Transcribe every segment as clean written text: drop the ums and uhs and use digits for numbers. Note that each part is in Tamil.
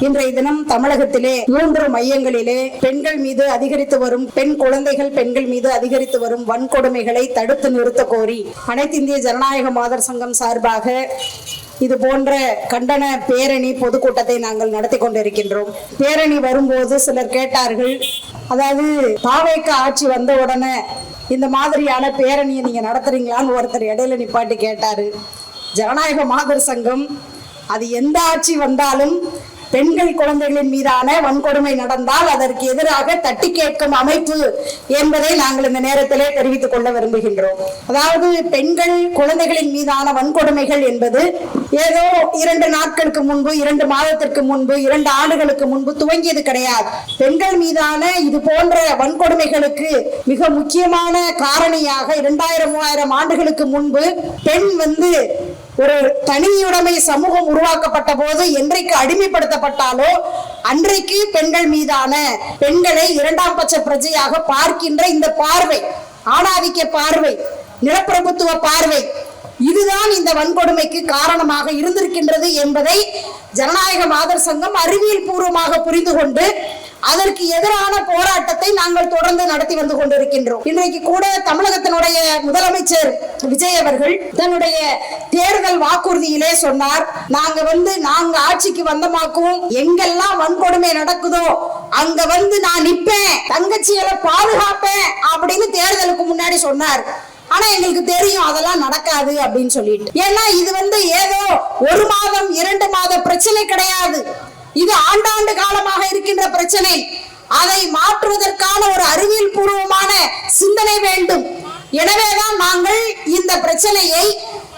இன்றைய தினம் தமிழகத்திலே 3 மையங்களிலே பெண்கள் மீது அதிகரித்து வரும் பெண்கள் மீது அதிகரித்து வரும் வன்கொடுமைகளை தடுத்து நிறுத்த கோரி அனைத்து இந்திய ஜனநாயக மாதர் சங்கம் சார்பாக இது போன்ற கண்டன பேரணி பொதுக்கூட்டத்தை நாங்கள் நடத்தி கொண்டிருக்கின்றோம். பேரணி வரும்போது சிலர் கேட்டார்கள், அதாவது தாவேக ஆட்சி வந்த உடனே இந்த மாதிரியான பேரணியை நீங்க நடத்துறீங்களான்னு ஒருத்தர் இடையில நிப்பாட்டி கேட்டாரு. ஜனநாயக மாதர் சங்கம் அது எந்த ஆட்சி வந்தாலும் பெண்கள் குழந்தைகளின் மீதான வன்கொடுமை நடந்தால் அதற்கு எதிராக தட்டி கேட்கும் அமைப்பு என்பதை நாங்கள் இந்த நேரத்திலே தெரிவித்துக் கொள்ள விரும்புகின்றோம். அதாவது பெண்கள் குழந்தைகளின் மீதான வன்கொடுமைகள் என்பது ஏதோ 2 நாட்களுக்கு முன்பு, 2 மாதத்திற்கு முன்பு, 2 ஆண்டுகளுக்கு முன்பு துவங்கியது கிடையாது. பெண்கள் மீதான இது போன்ற வன்கொடுமைகளுக்கு மிக முக்கியமான காரணியாக 2000-3000 ஆண்டுகளுக்கு முன்பு பெண் ஒரு தனியுடைமை சமூகம் உருவாக்கப்பட்ட போது என்றைக்கு அடிமைப்படுத்தப்பட்டாலோ அன்றைக்கு பெண்கள் மீதான பெண்களை 2ஆம் பட்ச பிரஜையாக பார்க்கின்ற இந்த பார்வை, ஆணாதிக்க பார்வை, நிலப்பிரபுத்துவ பார்வை, இதுதான் இந்த வன்கொடுமைக்கு காரணமாக இருந்திருக்கின்றது என்பதை ஜனநாயக மாதர் சங்கம் அறிவியல் பூர்வமாக புரிந்து கொண்டு அதற்கு எதிரான போராட்டத்தை நாங்கள் தொடர்ந்து நடத்தி வந்து கொண்டிருக்கின்றோம். இன்றைக்கு கூட தமிழகத்தினுடைய முதலமைச்சர் விஜய் அவர்கள் தன்னுடைய தேர்தல் வாக்குறுதியிலே சொன்னார், நாங்க ஆட்சிக்கு வந்தமாக்கும் எங்கெல்லாம் வன்கொடுமை நடக்குதோ அங்க நான் நிப்பேன், தங்கச்சிகளை பாதுகாப்பேன் அப்படின்னு தேர்தலுக்கு முன்னாடி சொன்னார். ஆனா எங்களுக்கு தெரியும் அதெல்லாம் நடக்காது அப்படின்னு சொல்லிட்டு. ஏன்னா இது ஏதோ 1 மாதம் 2 மாத பிரச்சனை கிடையாது. இது ஆண்டாண்டு காலமாக இருக்கின்ற பிரச்சனை. அதை மாற்றுவதற்கான ஒரு அறிவியல் பூர்வமான சிந்தனை வேண்டும். எனவேதான் நாங்கள் இந்த பிரச்சனையை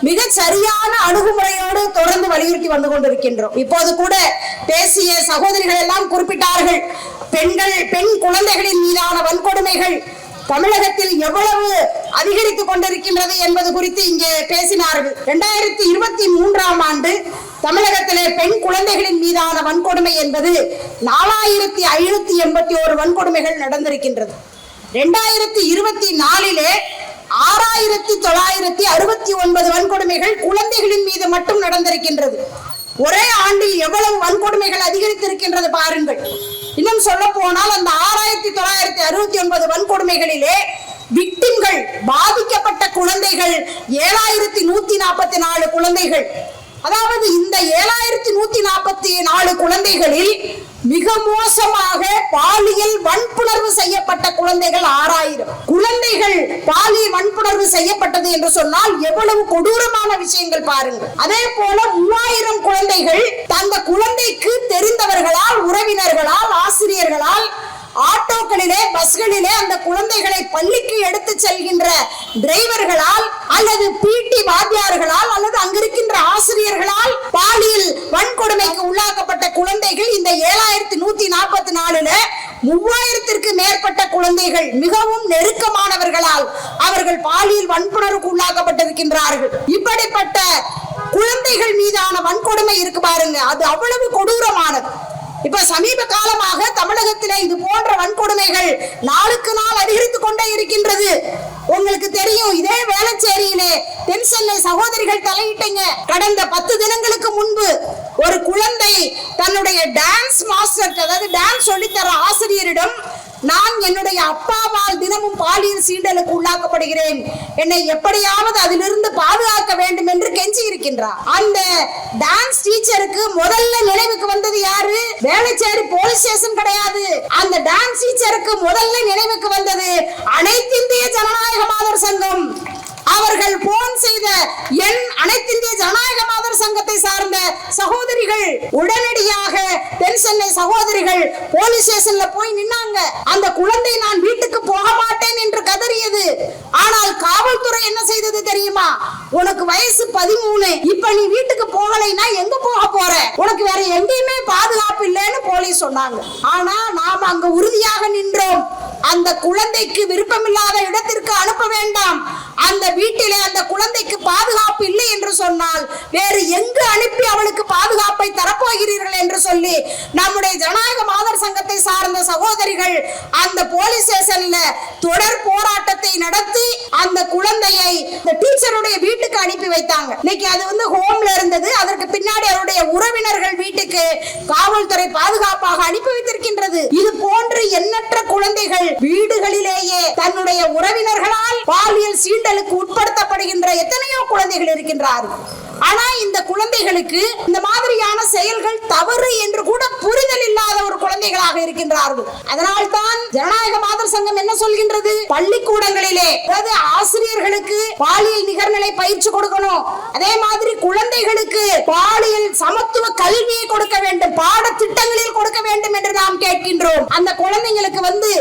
மிக சரியான அணுகுமுறையோடு தொடர்ந்து வலியுறுத்தி வந்து கொண்டிருக்கின்றோம். இப்போது கூட பேசிய சகோதரிகள் எல்லாம் குறிப்பிட்டார்கள், பெண் குழந்தைகளின் மீதான வன்கொடுமைகள் தமிழகத்தில் எவ்வளவு அதிகரித்துக் கொண்டிருக்கின்றது என்பது குறித்து இங்கே பேசினார்கள். 2023ஆம் ஆண்டு தமிழகத்திலே பெண் குழந்தைகளின் மீதான வன்கொடுமை என்பது 4581 வன்கொடுமைகள் நடந்திருக்கின்றது. 2024 6969 வன்கொடுமைகள் குழந்தைகளின் மீது மட்டும் நடந்திருக்கின்றது. ஒரே ஆண்டில் எவ்வளவு வன்கொடுமைகள் அதிகரித்திருக்கின்றது பாருங்கள். இன்னும் சொல்ல போனால் அந்த 6969 வன்கொடுமைகளிலே விக்டிம்கள், பாதிக்கப்பட்ட குழந்தைகள் 7144 குழந்தைகள். அதாவது இந்த 7144 குழந்தைகளில் மிக மோசமாக பாலியல் வன்புணர்வு செய்யப்பட்ட குழந்தைகள் 6000 குழந்தைகள் பாலியல் வன்புணர்வு செய்யப்பட்டது என்று சொன்னால் எவ்வளவு கொடூரமான விஷயங்கள் பாருங்கள். அதே போல 3000 குழந்தைகள் அந்த குழந்தைக்கு தெரிந்தவர்களால், உறவினர்களால், ஆசிரியர்களால் ஆட்டோக்களிலே, பஸ்களிலே அந்த குழந்தைகளை பள்ளிக்கு எடுத்து செல்கின்ற டிரைவர்களால் அல்லது பிடி வாத்தியார்களால் அல்லது அங்கிருக்கின்ற ஆசிரியர்களால் பாலியல் வன்கொடுமைக்கு உள்ளாக்கப்பட்ட குழந்தைகள் இந்த 7144 3000ற்கு மேற்பட்ட குழந்தைகள் மிகவும் நெருக்கமானவர்களால் அவர்கள் பாலியல் வன்புணர்வுக்கு உள்ளாக்கப்பட்டிருக்கின்றார்கள். இப்படிப்பட்ட குழந்தைகள் மீதான வன்கொடுமை இருக்கு பாருங்க, அது அவ்வளவு கொடூரமானது. இப்ப சமீப காலமாக தமிழகத்திலே இது போன்ற வன்கொடுமைகள் நாளுக்கு நாள் அதிகரித்துக் கொண்டே இருக்கின்றது. உங்களுக்கு தெரியும், இதே வேளச்சேரியிலே தென் சென்னை சகோதரிகள் தலையிட்டீங்க. கடந்த 10 தினங்களுக்கு முன்பு ஒரு குழந்தை தன்னுடைய டான்ஸ் மாஸ்டர், அதாவது டான்ஸ் சொல்லித்தர ஆசிரியரிடம், நான் என்னுடைய அப்பாவால் தினமும் பாலியல் சீண்டலுக்கு உள்ளாக்கப்படுகிறேன், என்னை எப்படியாவது அதிலிருந்து பாதுகாக்க வேண்டும் என்று கெஞ்சி இருக்கின்றார். அந்த டான்ஸ் டீச்சருக்கு முதல்ல நினைவுக்கு வந்தது யாரு? வேளச்சேரி போலீஸ் ஸ்டேஷன் கிடையாது. அந்த டான்ஸ் டீச்சருக்கு முதல்ல நினைவுக்கு வந்தது அனைத்து இந்திய ஜனநாயக மாதர் சங்கம். அவர்கள் போன் செய்த எண் அனைத்து இந்திய ஜனநாயக மாதர் சங்கத்தை சார்ந்த சகோதரிகள். உடனடியாக தென் சென்னை சகோதரிகள் போலீஸ் ஸ்டேஷன்ல போய் நின்னாங்க. அந்த குழந்தை நான் வீட்டுக்கு போக மாட்டேன் என்று கதறியது. ஆனால் காவல்துறை என்ன செய்தது தெரியுமா? உனக்கு வயசு 13, இப்ப நீ வீட்டுக்கு போகலைன்னா எங்க போக போற? உனக்கு வேற எங்கேயுமே பாதுகாப்பு இல்லைன்னு போலீஸ் சொன்னாங்க. ஆனா நாம அங்க உறுதியாக நின்றோம். அந்த குழந்தைக்கு விருப்பமில்லாத இடத்திற்கு அனுப்ப வேண்டாம், அந்த வீட்டிலே அந்த குழந்தைக்கு பாதுகாப்பு இல்லை என்று சொன்னால் வேறு எங்கு அனுப்பி அவளுக்கு பாதுகாப்பை தரப்போகிறீர்கள் என்று சொல்லி நம்முடைய ஜனநாயக மாதர் சங்கத்தை சார்ந்த சகோதரிகள் அந்த போலீஸ் ஸ்டேஷன்ல தொடர் போராட்டத்தை நடத்தி அந்த குழந்தையை டீச்சருடைய வீட்டுக்கு அனுப்பி வைத்தாங்க. இன்னைக்கு அது ஹோம்ல இருந்தது. அதற்கு பின்னாடி அவருடைய உறவினர்கள் வீட்டுக்கு காவல்துறை பாதுகாப்பாக அனுப்பி வைத்திருக்கின்றது. இது போன்று எண்ணற்ற குழந்தைகள் வீடுகளிலேயே தன்னுடைய உறவினர்களால் பாலியல் சீண்டலுக்கு உட்படுத்தப்படுகின்ற எத்தனையோ குழந்தைகள் இருக்கின்றார்கள். ஆனா இந்த குழந்தைகளுக்கு இந்த மாதிரியான செயல்கள் தவறு என்று கூட புரிதல் இல்லாத ஒரு குழந்தைகளாக இருக்கின்றார்கள். அதனால்தான் ஜனநாயக மாதர் சங்கம் என்ன சொல்கின்றது, பள்ளிக்கூடங்களிலே அதாவது ஆசிரியர்களுக்கு பாலியல் நிகர்நிலை பயிற்சி கொடுக்கணும், அதே மாதிரி குழந்தைகளுக்கு பாலியல் சமத்துவ கல்வியை கொடுக்க வேண்டும், பாடத்திட்டங்களில் கொடுக்க வேண்டும் என்று நாம் கேட்கின்றோம். அந்த குழந்தைங்களுக்கு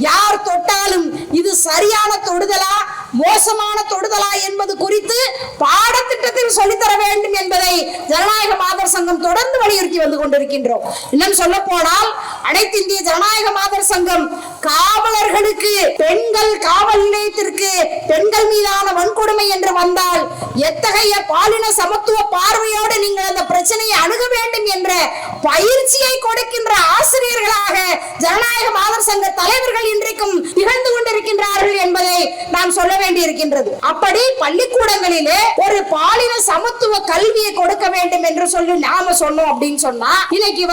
யார் தொட்டாலும் இது சரியான தொடுதலா மோசமான தொடுதலா என்பது குறித்து பாடத்திட்டத்தில் சொல்லித்தர வேண்டும் என்பதை ஜனநாயக மாதர் சங்கம் தொடர்ந்து வலியுறுத்தி வந்து கொண்டிருக்கின்றோம். இன்னும் சொல்ல போனால் அனைத்து இந்திய ஜனநாயக மாதர் சங்கம் காவலர்களுக்கு பெண்கள் காவல் நிலையத்திற்கு பெண்கள் மீதான வன்கொடுமை என்று வந்தால் எத்தகைய பாலின சமத்துவ பார்வையோடு நீங்கள் அந்த பிரச்சனையை அணுக வேண்டும் என்ற பயிற்சியை கொடுக்கின்ற ஆசிரியர்களாக ஜனநாயக மாதர் சங்க தலைவர்கள் இன்றைக்கும் நிகழ்ந்து கொண்டிருக்கின்றார்கள் என்பதை நாம் சொல்ல வேண்டியிருக்கின்றது. அப்படி பள்ளிக்கூடங்களிலே ஒரு பாலின சமத்துவ கல்வியை கொடுக்க வேண்டும் என்று சொல்லி நாம சொன்னோம் அப்படின்னு சொன்னா இன்னைக்கு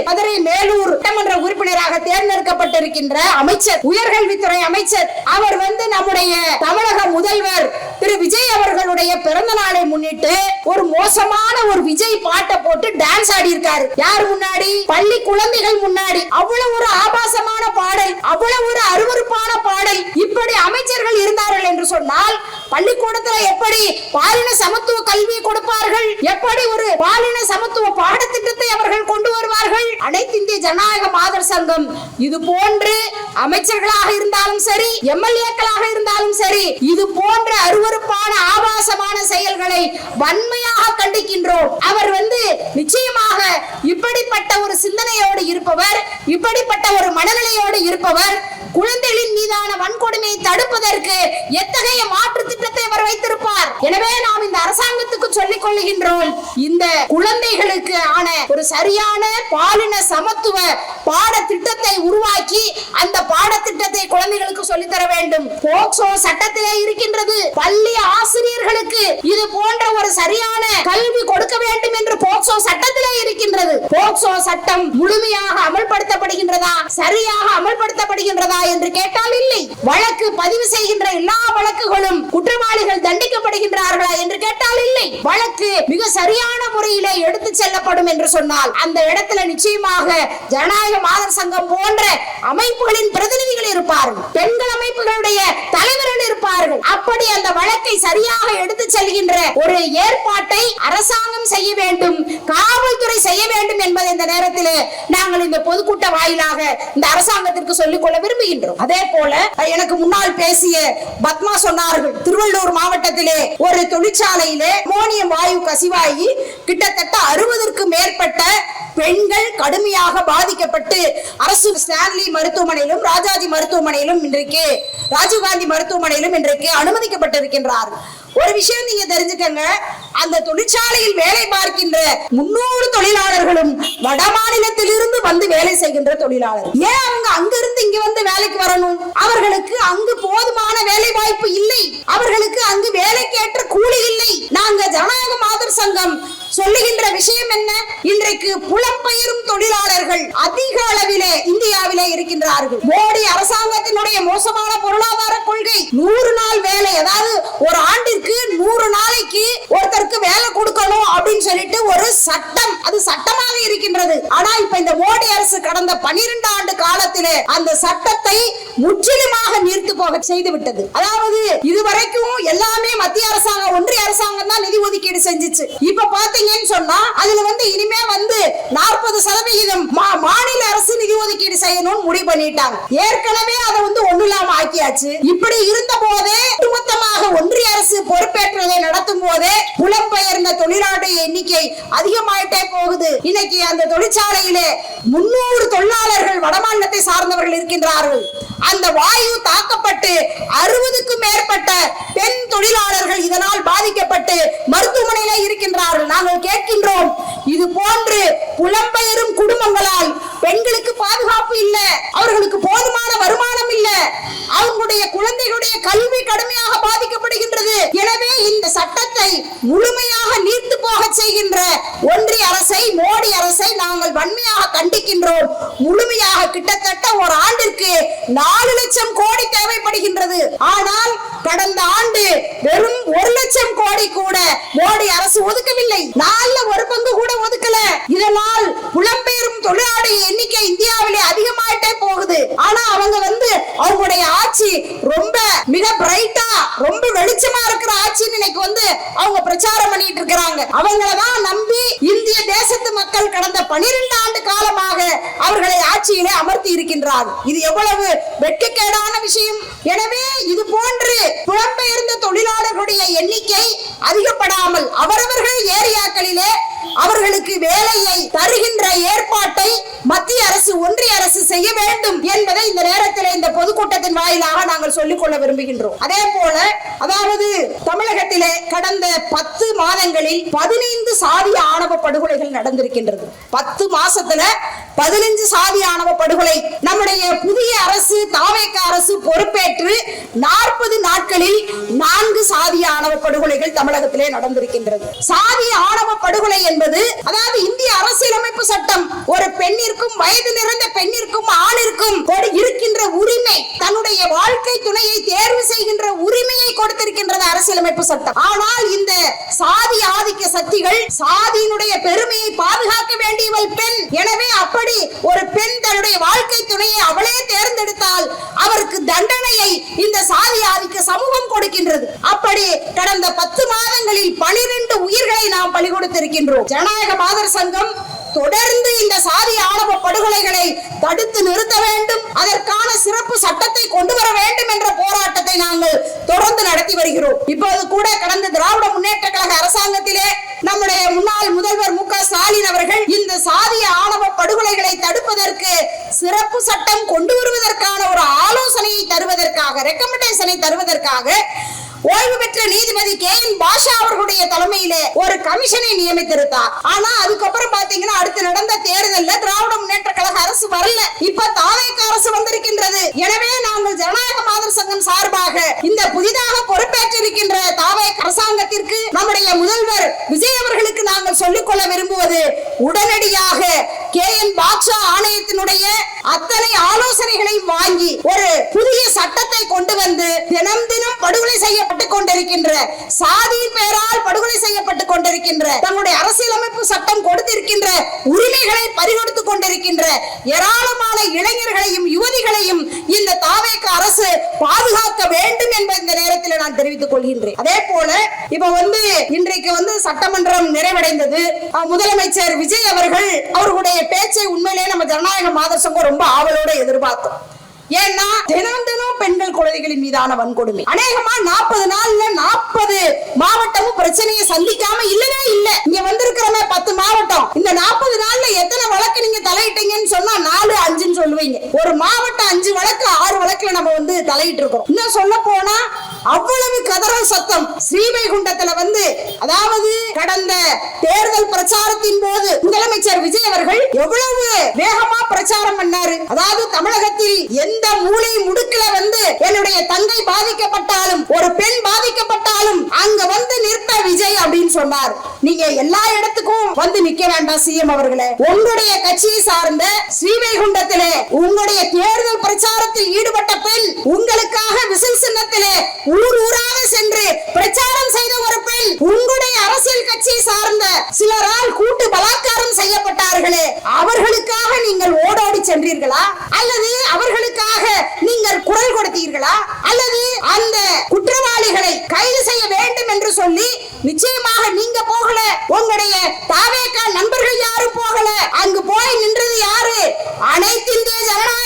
மதுரை மேலூர் சட்டமன்ற உறுப்பினராக தேர்ந்தெடுக்கப்பட்டிருக்கின்ற அமைச்சர் உயர்கல்வித்துறை அமைச்சர் அவர் நம்முடைய தமிழக முதல்வர் திரு விஜய் அவர்களுடைய பிறந்த நாளை முன்னிட்டு ஒரு மோசமான ஒரு விஜய் பாட்டை போட்டு டான்ஸ் ஆடி இருக்காரு. யார் முன்னாடி? பள்ளி குழந்தைகள் முன்னாடி. அவ்வளவு ஒரு ஆபாசமான பாடல், அவ்வளவு ஒரு அருவருப்பான பாடல். இப்படி அமைச்சர்கள் இருந்தார்கள் என்று சொன்னால் பள்ளிக்கூடத்தில் எப்படி பாலின சமத்துவ கல்வியை கொடுப்பார்கள்? எப்படி ஒரு பாலின சமத்துவ பாடத்திட்டத்தை அவர்கள் கொண்டு வருவார்கள்? அனைத்து இந்திய ஜனநாயக மாதர் சங்கம் இது போன்று அமைச்சர்களாக இருந்தாலும் சரி, எம்எல்ஏக்களாக இருந்தாலும் சரி, இது போன்ற அருவருப்பான ஆபாசமான செயல்களை வன்மையாக கண்டிக்கின்றோம். அவர் நிச்சயமாக இப்படிப்பட்ட ஒரு சிந்தனையோடு இருப்பவர், இப்படிப்பட்ட ஒரு மனநிலையோடு இருப்பவர் குழந்தைகளின் மீதான வன்கொடுமையை தடுப்பதற்கு எத்தகைய மாற்று திட்டத்தை அவர் வைத்திருப்பார்? எனவே நாம் இந்த அரசாங்கத்துக்கு சொல்லிக் கொள்கின்றோம், இந்த குழந்தைகளுக்கு ஆன ஒரு சரியான பாலின சமத்துவ பாடத்திட்டத்தை உருவாக்கி அந்த பாடத்திட்டத்தை குழந்தைகளுக்கு சொல்லித்தர வேண்டும். போக்சோ சட்டத்திலே இருக்கின்றது. பள்ளி ஆசிரியர்களுக்கு இது போன்ற ஒரு சரியான கல்வி கொடுக்க வேண்டும் என்று போக்சோ சட்டத்திலே இருக்கின்றது. போக்சோ சட்டம் முழுமையாக அமல்படுத்தப்படுகின்றதா, சரியாக அமல்படுத்தப்படுகின்றதா என்று கேட்டால் இல்லை. வழக்கு பதிவு செய்கின்ற எல்லா வழக்குகளும் குற்றவாளிகள் தண்டிக்கப்படுகின்றார்களா என்று கேட்டால் இல்லை. வழக்கு மிக சரியான முறையிலே எடுத்து செல்லப்படும் என்று சொன்னால் அந்த இடத்துல நிச்சயமாக ஜனநாயக மாதர் சங்கம் போன்ற அமைப்புகளின் பிரதிநிதிகள் இருப்பார்கள், பெண்கள் அமைப்புகளுடைய தலைவர்கள் இருப்பார்கள். அப்படி அந்த வழக்கை சரியாக எடுத்து செல்கின்ற ஒரு ஏற்பாட்டை அரசாங்கம் செய்ய வேண்டும், காவல்துறை செய்ய வேண்டும் என்பதை இந்த நேரத்தில் நாங்கள் இந்த பொதுக்கூட்ட வாயிலாக இந்த அரசாங்கத்திற்கு சொல்லிக் கொள்ள விரும்புகிறோம். அதே போல எனக்கு முன்னால் பேசிய பத்மா சொன்னார்கள், திருவள்ளூர் மாவட்டத்திலே ஒரு தொழிற்சாலையிலே அமோனியம் வாயு கசிவாகி கிட்டத்தட்ட 60க்கும் மேற்பட்ட பெண்கள் கடுமையாக பாதிக்கப்பட்டு அரசு ஸ்டான்லி மருத்துவமனையிலும் ராஜாஜி மருத்துவமனையிலும் இன்றைக்கு ராஜீவ்காந்தி மருத்துவமனையிலும் இன்றைக்கு அனுமதிக்கப்பட்டிருக்கின்றார்கள். ஒரு விஷயம் நீங்க தெரிஞ்சுக்கங்க, அந்த தொழிற்சாலையில் வேலை பார்க்கின்ற 300 தொழிலாளர்களும் வட மாநிலத்தில் இருந்து வேலை செய்கின்ற தொழிலாளர். ஏன் அவங்க அங்கிருந்து இங்க வேலைக்கு வரணும்? அவர்களுக்கு அங்கு போதுமான வேலை வாய்ப்பு இல்லை, அவர்களுக்கு அங்கு வேலைக்கேற்ற கூலி இல்லை. நாங்க ஜனநாயக மாதர் சங்கம் சொல்லுகின்ற விஷயம் என்ன? இன்றைக்கு புலம்பெயரும் தொழிலாளர்கள் அதிக அளவிலே இந்தியாவிலே இருக்கின்றார்கள். மோடி அரசாங்கத்தினுடைய மோசமான பொருளாதார கொள்கை 100 நாள் வேலை, அதாவது ஒரு ஆண்டிற்கு 100 நாளைக்கு ஒருத்தருக்கு வேலை கொடுக்கணும் அப்படின்னு சொல்லிட்டு ஒரு சட்டம், அது சட்டமாக இருக்கின்றது. ஆனா இப்ப இந்த மோடி அரசு கடந்த 12 ஆண்டு காலத்திலே அந்த சட்டத்தை முற்றிலுமாக நீர்த்து போக செய்து விட்டது. அதாவது இதுவரைக்கும் எல்லாமே மத்திய அரசாங்கம், ஒன்றிய அரசாங்கம் தான் நிதி ஒதுக்கீடு செஞ்சிச்சு. இப்ப பாத்தீங்கன்னு சொன்னா அதுல இனிமே 40% மாநில அரசு நிதி ஒதுக்கீடு செய்யணும்னு முடிவு பண்ணிட்டாங்க. ஏற்கனவே அதை ஒண்ணு இல்லாம ஆக்கியாச்சு. இப்படி இருந்த போதே ஒட்டுமொத்தமாக ஒன்றிய அரசு பொறுப்பேற்றதை நடத்தும் போதே புலம்பெயர்ந்த தொழிலாளர் எண்ணிக்கை அதிகமாயிட்டே போகுது. இன்னைக்கு அந்த தொழிற்சாலையிலே 300 தொழிலாளர்கள் வடமாநிலத்தை சார்ந்தவர்கள் இருக்கின்றார்கள். அந்த வாயு தாக்கப்பட்டு 60க்கும் மேற்பட்ட பெண் தொழிலாளர்கள் இதனால் பாதிக்கப்பட்டு மருத்துவமனையில் இருக்கின்றார்கள். நாங்கள் கேட்கின்றோம், இது போன்று புலம்பெயரும் குடும்பங்களால் பெண்களுக்கு பாதுகாப்பு இல்ல, அவர்களுக்கு போதுமான வருமானம் இல்ல, அவங்களுடைய குழந்தைகளுடைய கல்வி கடுமையாக பாதிக்கப்படுகின்றது. எனவே இந்த சட்டத்தை முழுமையாக நீர்த்து போக செய்கின்ற ஒன்றிய அரசை, மோடி அரசை நாங்கள் வன்மையாக கண்டிக்கின்றோம். முழுமையாக கிட்டத்தட்ட ஒரு ஆண்டிற்கு 4 லட்சம் கோடி தேவைப்படுகின்றது. ஆனால் கடந்த ஆண்டு வெறும் 1 லட்சம் கோடி கூட மோடி அரசு ஒதுக்கவில்லை. 4ல் 1 பங்கு கூட ஒதுக்கல. இதனால் புலம்பெயரும் தொழிலாளர் எண்ணிக்கை இந்தியாவிலே அதிகமாயிட்டே போகுது. ஆனா அவங்க அவங்களுடைய ஆட்சி ரொம்ப மிக பிரைட்டா, ரொம்ப வெளிச்சமா இருக்கிற ஆட்சின்னு இன்னைக்கு அவங்க பிரச்சாரம் பண்ணிட்டு இருக்காங்க. அவங்களதான் நம்பி இந்திய தேசத்து மக்கள் கடந்த 12 ஆண்டு காலமாக அவர்களை ஆட்சியிலே அமர்த்தி இருக்கின்றார். இது எவ்வளவு வெட்கக்கேடான விஷயம். எனவே இது போன்று புலம்பெயர்ந்த தொழிலாளர்களுடைய எண்ணிக்கை அதிகப்படாமல் அவரவர்கள் ஏரியாக்களிலே அவர்களுக்கு வேலையை தருகின்ற ஏற்பாட்டை மத்திய அரசு, ஒன்றிய அரசு செய்ய வேண்டும் என்பதை இந்த நேரத்தில் இந்த பொதுக்கூட்டத்தின் வாயிலாக நாங்கள் சொல்லிக் கொள்ள விரும்புகின்றோம். அதே போல அதாவது தமிழகத்திலே கடந்த 10 மாதங்களில் 15 சாதி ஆணவ படுகொலைகள் நடந்திருக்கின்றது. 10 மாசத்துல 15 சாதி ஆணவ படுகொலை. நம்முடைய புதிய அரசு, தாவேக அரசு பொறுப்பேற்று 40 நாட்களில் 4 சாதி ஆணவ படுகொலைகள் தமிழகத்திலே நடந்திருக்கின்றது. சாதி ஆணவ படுகொலை என்பது அதாவது இந்திய அரசியலமைப்பு சட்டம் ஒரு பெண்ணிற்கும், வயது நிறைந்த பெண்ணிற்கும், ஆணிற்கும் இருக்கின்ற உரிமை, தன்னுடைய வாழ்க்கை துணையை தேர்வு செய்கின்ற உரிமையை கொடுத்திருக்கின்றது அரசியலமைப்பு சட்டம். ஆனால் இந்த சாதி ஆதிக்க சக்திகள் சாதியினுடைய பெருமையை பாதுகாக்க வேண்டியவள் பெண். எனவே அப்படி ஒரு பெண் தன்னுடைய வாழ்க்கை துணையை அவளே தேர்ந்தெடுத்தால் அவருக்கு தண்டனையை இந்த சாதி ஆதிக்க சமூகம் கொடுக்கின்றது. அப்படி கடந்த 10 மாதங்களில் 12 உயிர்களை நாம் பலி கொடுத்திருக்கின்றோம். ஜனநாயக மாதர் சங்கம் தொடர்ந்து இந்த சாதி ஆணவ படுகொலைகளை தடுத்து நிறுத்த வேண்டும், அதற்கான சிறப்பு சட்டத்தை கொண்டு வர வேண்டும் என்ற போராட்டத்தை நாங்கள் தொடர்ந்து நடத்தி வருகிறோம். இப்போது கூட கடந்த திராவிட முன்னேற்ற கழக அரசாங்கத்திலே நம்முடைய முன்னாள் முதல்வர் மு.க. ஸ்டாலின் அவர்கள் இந்த சாதி ஆணவ படுகொலைகளை தடுப்பதற்கு சிறப்பு சட்டம் கொண்டு வருவதற்கான ஒரு ஆலோசனையை தருவதற்காக, ரெக்கமெண்டேஷனை தருவதற்காக ஓய்வு பெற்ற நீதிபதி கே.என். பாஷா அவர்களுடைய தலைமையிலே ஒரு கமிஷனை நியமித்திருந்தார். ஆனா அதுக்கப்புறம் பாத்தீங்கன்னா அடுத்து நடந்த தேர்தலில் திராவிட முன்னேற்ற கழக அரசு வரல. இப்ப தாவேக அரசு வந்திருக்கின்றது. எனவே நாங்கள் ஜனநாயக மாதர் சங்கம் சார்பாக இந்த புதிதாக பொறுப்பேற்றிருக்கின்ற தாவேக அரசாங்கத்திற்கு, நம்முடைய முதல்வர் விஜய் அவர்களுக்கு நாங்கள் சொல்லிக்கொள்ள விரும்புவது, உடனடியாக கே.என். பாஷா ஆணையத்தினுடைய அத்தனை ஆலோசனைகளையும் வாங்கி ஒரு புதிய சட்டத்தை கொண்டு வந்து தினம் தினம் படுகொலை செய்யப்பட்டுக் கொண்டிருக்கின்ற, சாதியின் பெயரால் படுகொலை செய்யப்பட்டுக் கொண்டிருக்கின்ற, தன்னுடைய அரசியலமைப்பு சட்டம் கொடுத்திருக்கின்ற உரிமைகளை பறிகொடுத்துக் கொண்டிருக்கின்ற ஏராளமான இளைஞர்களையும் யுவதிகளையும் இந்த தாவேக அரசு பாதுகாக்க வேண்டும் என்பதை இந்த நேரத்தில் நான் தெரிவித்துக் கொள்கின்றேன். அதே போல இப்ப இன்றைக்கு சட்டமன்றம் நிறைவடைந்தது. முதலமைச்சர் விஜய் அவர்கள் அவர்களுடைய பேச்சை உண்மையிலேயே நம்ம ஜனநாயக மாதர் சங்கம் ரொம்ப ஆவலோட எதிர்பார்த்தோம். ஏன்னா தினம் தினம் பெண்கள் குழந்தைகளின் மீதான வன்கொடுமை அநேகமா 40 நாள்ல 40 மாவட்டமும் பிரச்சனையை சந்திக்காம இல்லவே இல்ல. இங்க வந்திருக்கிறமே 10 மாவட்டம், இந்த 40 நாள்ல எத்தனை வழக்கு நீங்க தலையிட்டீங்கன்னு சொன்னா 4, 5ன்னு சொல்லுவீங்க. ஒரு மாவட்டம் 5 வழக்கு 6 வழக்குல நம்ம தலையிட்டு இருக்கோம். இன்னும் சொல்ல போனா அவ்வளவு கதறல் சத்தம். ஸ்ரீவைகுண்டத்துல அதாவது கடந்த தேர்தல் பிரச்சாரத்தின் போது முதலமைச்சர் விஜய் அவர்கள் எவ்வளவு வேகமா பிரச்சாரம் பண்ணாரு. அதாவது தமிழகத்தில் எந்த மூலை முடுக்குல என்னுடைய தங்கை பாதிக்கப்பட்டாலும், ஒரு பெண் பாதிக்கப்பட்டாலும் அங்க நிற்ப விஜய் அப்படின்னு சொன்னார். நீங்க எல்லா இடத்துக்கும் நிக்க வேண்டாம் சிஎம் அவர்களே. உங்களுடைய கட்சியை சார்ந்த ஸ்ரீவைகுண்டத்திலே உங்களுடைய தேர்தல் பிரச்சாரத்தில் ஈடுபட்ட பெண், உங்களுக்காக விசில் சின்னத்திலே ஊர் ஊராக சென்று பிரச்சாரம் செய்த ஒரு பெண், உங்களுடைய அரசியல் கட்சியை சார்ந்த சிலரால் கூட்டு பலாத்காரம் செய்யப்பட்டார்களே, அவர்களுக்காக நீங்கள் ஓடோடி சென்றீர்களா? அல்லது அவர்களுக்காக நீங்கள் குரல் கொடுத்தீர்களா? அல்லது அந்த குற்றவாளிகளை கைது செய்ய வேண்டும் என்று சொல்லி நிச்சயமாக நீங்க போகல, உங்களுடைய தாவேக நண்பர்கள் யாரும் போகல. அங்கு போய் நின்றது யாரு? அனைத்து இந்திய ஜனநாயக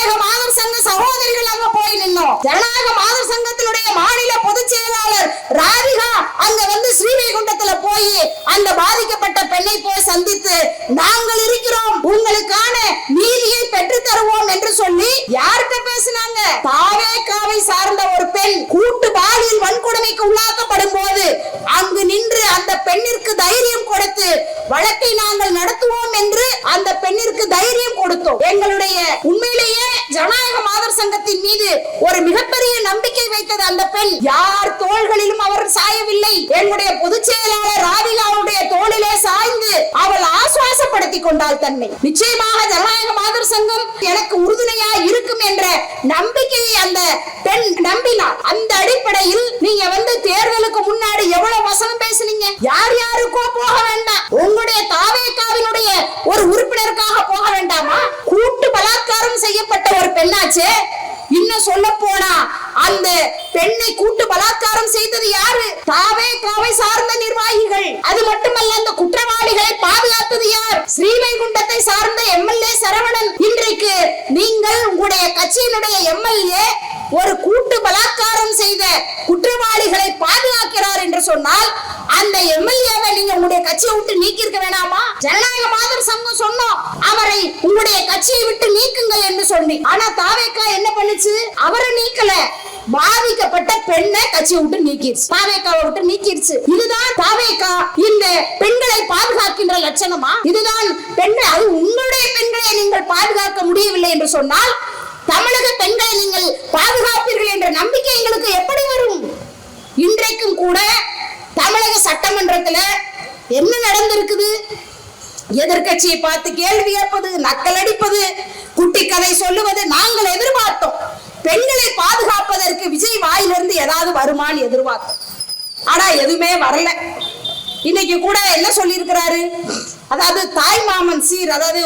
கொண்டாள் தன்னை. நிச்சயமாக ஜனநாயக மாதர் சங்கம் எனக்கு உறுதுணையா இருக்கும் என்ற நம்பிக்கையை அந்த பெண் நம்பினார். அந்த அடிப்படையில் நீங்க தேர்தலுக்கு முன்னாடி எவ்வளவு வசனம் பேசுனீங்க. யார் யாருக்கோ போக வேண்டாம், உங்களுடைய தாவேகாவினுடைய ஒரு உறுப்பினருக்காக போக வேண்டாமா? கூட்டு பலாத்காரம் செய்யப்பட்ட ஒரு பெண்ணாச்சே. இன்னும் சொல்ல போனா அந்த பெண்ணை கூட்டு பலாத்காரம் செய்தது யாரு? தாவேகாவை சார்ந்த நிர்வாகிகள். அது மட்டுமல்ல, அந்த குற்றவாளிகளை பாதுகாத்தது யார்? ஸ்ரீவைகுண்டத்தை சார்ந்த எம்எல்ஏ சரவணன். இன்றைக்கு நீங்கள் உங்களுடைய கட்சியினுடைய எம்எல்ஏ ஒரு கூட்டு பலாத்காரம் செய்த குற்றவாளிகளை பாதுகாக்கிறார் என்று சொன்னால் அந்த எம்எல்ஏவை நீங்க உங்களுடைய கட்சியை விட்டு நீக்கி இருக்க வேணாமா? ஜனநாயக மாதர் சங்கம் சொன்னோம், அவரை உங்களுடைய கட்சியை விட்டு நீக்குங்கள் என்று சொல்லி. ஆனா தாவேகா என்ன பண்ணுச்சு? அவரை நீக்கல, பாதிக்கப்பட்ட பெண்ணை கட்சியை விட்டு நீக்கிடுச்சு, தாவேகாவை விட்டு நீக்கிடுச்சு. இதுதான் தாவேகா இந்த பெண்களை பாதுகாக்கின்ற லட்சணமா? இதுதான் பெண்கள், அது உங்களுடைய பெண்களை நீங்கள் பாதுகாக்க முடியவில்லை என்று சொன்னால் தமிழக பெண்களை நீங்கள் பாதுகாப்பீர்கள் என்ற நம்பிக்கை எங்களுக்கு எப்படி வரும்? இன்றைக்கும் கூட தமிழக சட்டமன்றத்தில் என்ன நடந்திருக்குது? எதிர்கட்சியை பார்த்து கேள்வி கேட்பது, நக்கல் அடிப்பது, குட்டி கதை சொல்லுவது நாங்கள் எதிர்பார்த்தோம். பெண்களை பாதுகாப்பதற்கு விஜய் வாயிலிருந்து ஏதாவது வருமானு எதிர்பார்த்தோம். ஆனா எதுவுமே வரல. இன்னைக்கு கூட என்ன சொல்லி இருக்கிறாரு? அதாவது தாய் மாமன் சீர், அதாவது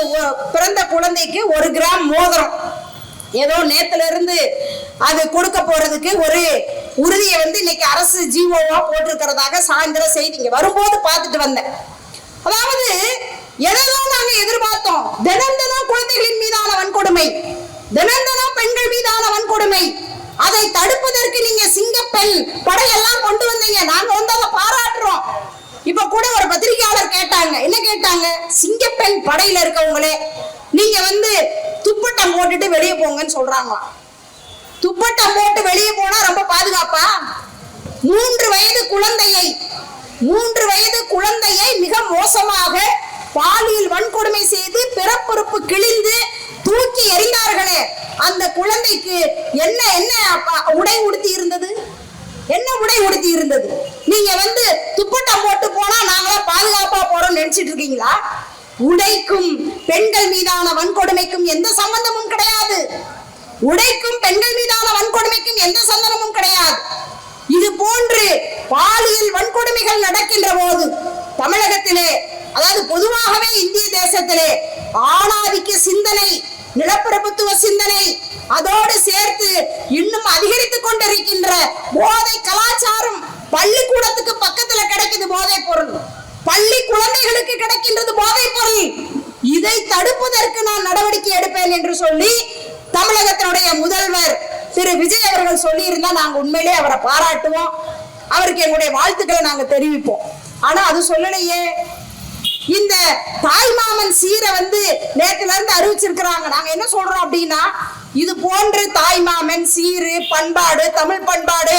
பிறந்த குழந்தைக்கு 1 கிராம் மோதிரம் ஏதோ நேத்துல இருந்து அது கொடுக்க போறதுக்கு ஒரு உறுதியை இன்னைக்கு அரசு ஜீவோவா போட்டிருக்கிறதாக சாயந்தர செய்திங்க வரும்போது பார்த்துட்டு வந்தேன். அதாவது எதோ நாங்க எதிர்பார்த்தோம். தினம் தினம் குழந்தைகளின் மீதான வன்கொடுமை, தினம் தினம் பெண்கள் மீதான வன்கொடுமை, அதை தடுப்பதற்கு நீங்க சிங்கப்பெண் படையெல்லாம் கொண்டு வந்தீங்க. நாங்க அதை பாராட்டுறோம். இப்ப கூட ஒரு பத்திரிகையாளர் கேட்டாங்க, என்ன கேட்டாங்க? சிங்கப்பெண் படையில இருக்கவங்களே நீங்க துப்பட்டம் போட்டுட்டு வெளியே போங்கன்னு சொல்றாங்களா? துப்பட்டம் போட்டு வெளியே போனா ரொம்ப பாதுகாப்பா? 3 வயது குழந்தையை மிக மோசமாக பாலியல் வன்கொடுமை செய்து பிறப்புறுப்பு கிழிந்து தூக்கி எறிந்தார்களே, அந்த குழந்தைக்கு என்ன உடை உடுத்தி இருந்தது? என்ன உடை உடுத்தி இருந்தது? நீங்க துப்பட்டம் போட்டு போனா நாங்களா பாதுகாப்பா போறோம் நினைச்சிட்டு இருக்கீங்களா? உடைக்கும் பெண்கள் மீதான வன்கொடுமைக்கும் எந்த சம்பந்தமும் கிடையாது. உடைக்கும் பெண்கள் மீதான வன்கொடுமைக்கும் எந்த சம்பந்தமும் கிடையாது. இது போன்று பாலியல் வன்கொடுமைகள் நடக்கின்ற போது தமிழகத்திலே, அதாவது பொதுவாகவே இந்திய தேசத்திலே ஆணாதிக்க சிந்தனை, நிலப்பிரபுத்துவ சிந்தனை, அதோடு சேர்த்து இன்னும் அதிகரித்துக் கொண்டிருக்கின்ற போதை கலாச்சாரம். பள்ளிக்கூடத்துக்கு பக்கத்துல கிடைக்குது போதை பொருள், பள்ளி குழந்தைகளுக்கு கிடைக்கின்றது போதை பொருள். இதை தடுப்பதற்கு நான் நடவடிக்கை எடுப்பேன் என்று சொல்லி தமிழகத்தினுடைய முதல்வர் திரு விஜய் அவர்கள் சொல்லி இருந்தா நாங்க உண்மையிலே அவரை பாராட்டுவோம், அவருக்கு எங்களுடைய வாழ்த்துக்களை நாங்க தெரிவிப்போம். ஆனா அது சொல்லலையே. இந்த தாய்மாமன் சீரை நேத்துல இருந்து அறிவிச்சிருக்கிறாங்க. நாங்க என்ன சொல்றோம் அப்படின்னா, இது போன்று தாய்மாமன் சீரு, பண்பாடு, தமிழ் பண்பாடு,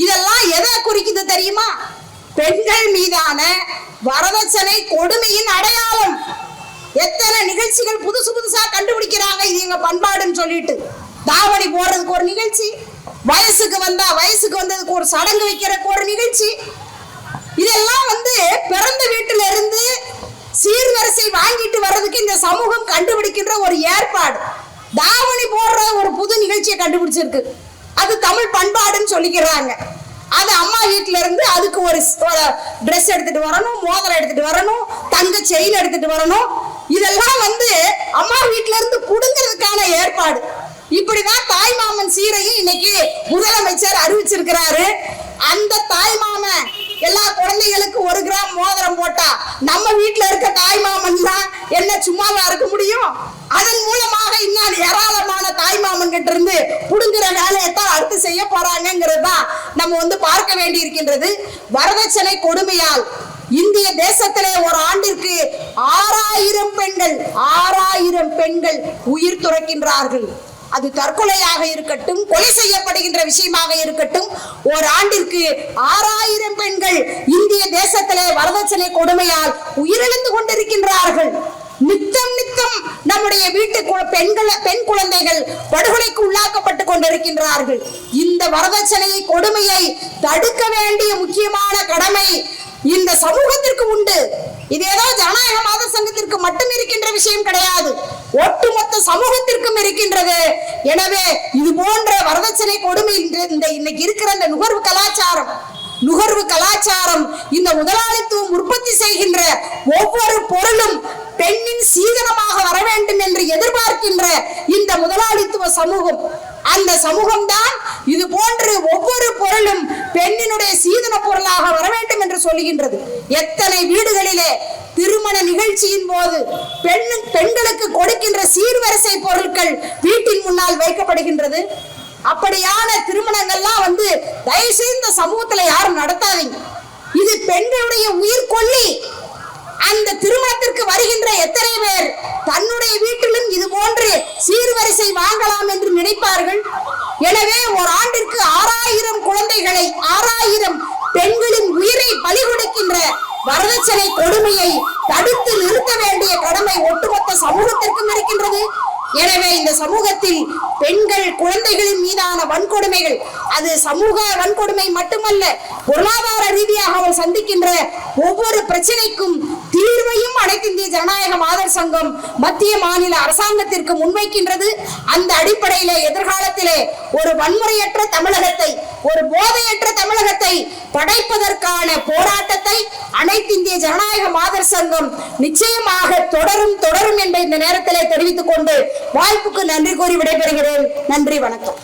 இதெல்லாம் எதை குறிக்குது தெரியுமா? பெண்கள் மீதான வரதட்சணை கொடுமையின் அடையாளம். எத்தனை நிகழ்ச்சிகள் புதுசா கண்டுபிடிக்கிறாங்க, இது எங்க பண்பாடுன்னு சொல்லிட்டு. தாவணி போடுறதுக்கு ஒரு நிகழ்ச்சி, வயசுக்கு வந்ததுக்கு ஒரு சடங்கு வைக்கிறதுக்கு ஒரு நிகழ்ச்சி. இதெல்லாம் பிறந்த வீட்டுல இருந்து சீர்வரிசை வாங்கிட்டு வர்றதுக்கு இந்த சமூகம் கண்டுபிடிக்கின்ற ஒரு ஏற்பாடு. தாவணி போடுற ஒரு புது நிகழ்ச்சியை கண்டுபிடிச்சிருக்கு, அது தமிழ் பண்பாடுன்னு சொல்லிக்கிறாங்க. அது அம்மா வீட்டுல இருந்து அதுக்கு ஒரு ட்ரெஸ் எடுத்துட்டு வரணும், மோதிரம் எடுத்துட்டு வரணும், தங்க செயின் எடுத்துட்டு வரணும். இதெல்லாம் அம்மா வீட்டுல இருந்து புடுங்கிறதுக்கான ஏற்பாடு. இப்படிதான் தாய்மாமன் சீரையும் இன்னைக்கு முதலமைச்சர் அறிவிச்சிருக்கிறாரு. அந்த தாய்மாமன் எல்லா குழந்தைகளுக்கு 1 கிராம் மோதிரம் போட்டா நம்ம வீட்டுல இருக்க தாய்மாமன் தான் என்ன சும்மாவா இருக்க முடியும்? அதன் மூலமாக இன்னும் ஏராளமான தாய்மாமன் கிட்ட இருந்து புடுங்குற வேலையத்தான் அடுத்து செய்ய போறாங்கிறதுதான் நம்ம பார்க்க வேண்டி இருக்கின்றது. வரதட்சணை கொடுமையால் இந்திய தேசத்திலே ஒரு ஆண்டிற்கு 6000 பெண்கள் உயிர் துறக்கின்றார்கள். அது தற்கொலையாக இருக்கட்டும், கொலை செய்யப்படுகின்ற விஷயமாக இருக்கட்டும், ஒரு ஆண்டிற்கு 6000 பெண்கள் இந்திய தேசத்திலே வரதட்சணை கொடுமையால் உயிரிழந்து கொண்டிருக்கின்றார்கள். நித்தம் நம்முடைய வீட்டு பெண் குழந்தைகள் படுகொலைக்கு உள்ளாக்கப்பட்டு கொண்டிருக்கின்றார்கள். இந்த வரதட்சணை கொடுமையை தடுக்க வேண்டிய முக்கியமான கடமை இந்த சமூகத்திற்கு உண்டு. இது ஏதோ ஜனநாயக மாதர் சங்கத்திற்கு மட்டும் இருக்கின்ற விஷயம் கிடையாது, ஒட்டுமொத்த சமூகத்திற்கும் இருக்கின்றது. எனவே இது போன்ற வரதட்சணை கொடுமை இன்னைக்கு இருக்கிற இந்த நுகர்வு கலாச்சாரம் இந்த முதலாளித்துவம் உற்பத்தி செய்கின்ற ஒவ்வொரு பொருளும் பெண்ணின் சீதனமாக வர வேண்டும் என்று எதிர்பார்க்கின்ற இந்த முதலாளித்துவ சமூகம், அந்த சமூகம் தான் இது போன்று ஒவ்வொரு பொருளும் பெண்ணினுடைய சீதன பொருளாக வர வேண்டும் என்று சொல்லுகின்றது. எத்தனை வீடுகளிலே திருமண நிகழ்ச்சியின் போது பெண்களுக்கு கொடுக்கின்ற சீர்வரிசை பொருட்கள் வீட்டின் முன்னால் வைக்கப்படுகின்றது. அப்படியான திருமணங்கள்லாம் தயவு செய்து இந்த சமூகத்துல யாரும் நடத்தாதீங்க. இது பெண்களுடைய உயிர் கொல்லி. அந்த திருமணத்திற்கு வருகின்ற எத்தனை பேர் தன்னுடைய வீட்டிலும் இது போன்று சீர்வரிசை வாங்கலாம் என்று நினைப்பார்கள். எனவே ஒரு ஆண்டிற்கு 6000 குழந்தைகளை 6000 பெண்களின் உயிரை பலி கொடுக்கின்ற வரதட்சணை கொடுமையை தடுத்து நிறுத்த வேண்டிய கடமை ஒட்டுமொத்த சமூகத்திற்கும் இருக்கின்றது. எனவே இந்த சமூகத்தில் பெண்கள் குழந்தைகளின் மீதான வன்கொடுமைகள் அது சமூக வன்கொடுமை மட்டுமல்ல, பொருளாதார ரீதியாக அவள் சந்திக்கின்ற ஒவ்வொரு பிரச்சனைக்கும் தீர்வையும் அனைத்து இந்திய ஜனநாயக மாதர் சங்கம் மத்திய மாநில அரசாங்கத்திற்கு முன்வைக்கின்றது. அந்த அடிப்படையிலே எதிர்காலத்திலே ஒரு வன்முறையற்ற தமிழகத்தை, ஒரு போதையற்ற தமிழகத்தை படைப்பதற்கான போராட்டத்தை அனைத்து இந்திய ஜனநாயக மாதர் சங்கம் நிச்சயமாக தொடரும் என்பதை இந்த நேரத்திலே தெரிவித்துக் கொண்டு வாய்ப்புக்கு நன்றி கூறி விடைபெறுகிறேன். நன்றி, வணக்கம்.